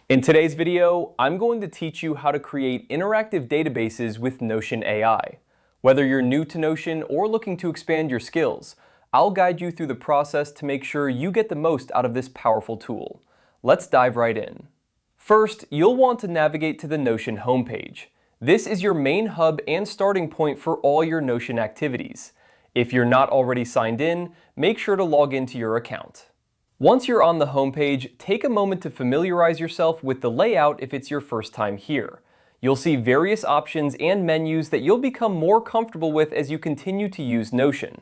In today's video, I'm going to teach you how to create interactive databases with Notion AI. Whether you're new to Notion or looking to expand your skills, I'll guide you through the process to make sure you get the most out of this powerful tool. Let's dive right in. First, you'll want to navigate to the Notion homepage. This is your main hub and starting point for all your Notion activities. If you're not already signed in, make sure to log into your account. Once you're on the homepage, take a moment to familiarize yourself with the layout if it's your first time here. You'll see various options and menus that you'll become more comfortable with as you continue to use Notion.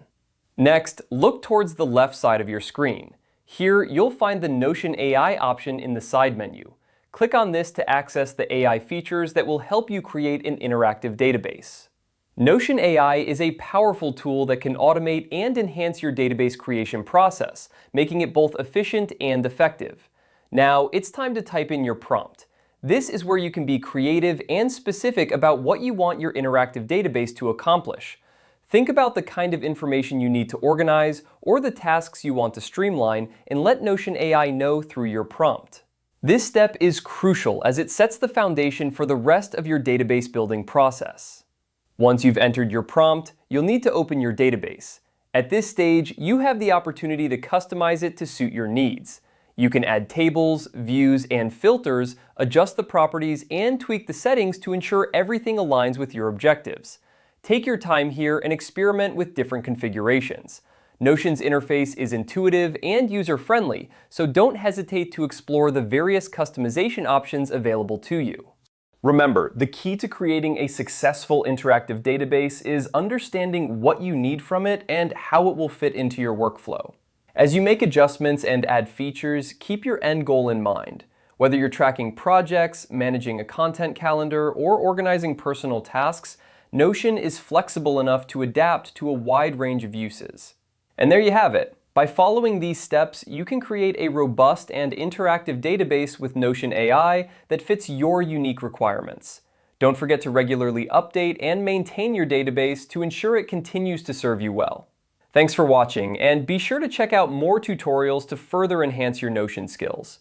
Next, look towards the left side of your screen. Here, you'll find the Notion AI option in the side menu. Click on this to access the AI features that will help you create an interactive database. Notion AI is a powerful tool that can automate and enhance your database creation process, making it both efficient and effective. Now, it's time to type in your prompt. This is where you can be creative and specific about what you want your interactive database to accomplish. Think about the kind of information you need to organize or the tasks you want to streamline, and let Notion AI know through your prompt. This step is crucial as it sets the foundation for the rest of your database building process. Once you've entered your prompt, you'll need to open your database. At this stage, you have the opportunity to customize it to suit your needs. You can add tables, views, and filters, adjust the properties, and tweak the settings to ensure everything aligns with your objectives. Take your time here and experiment with different configurations. Notion's interface is intuitive and user-friendly, so don't hesitate to explore the various customization options available to you. Remember, the key to creating a successful interactive database is understanding what you need from it and how it will fit into your workflow. As you make adjustments and add features, keep your end goal in mind. Whether you're tracking projects, managing a content calendar, or organizing personal tasks, Notion is flexible enough to adapt to a wide range of uses. And there you have it. By following these steps, you can create a robust and interactive database with Notion AI that fits your unique requirements. Don't forget to regularly update and maintain your database to ensure it continues to serve you well. Thanks for watching, and be sure to check out more tutorials to further enhance your Notion skills.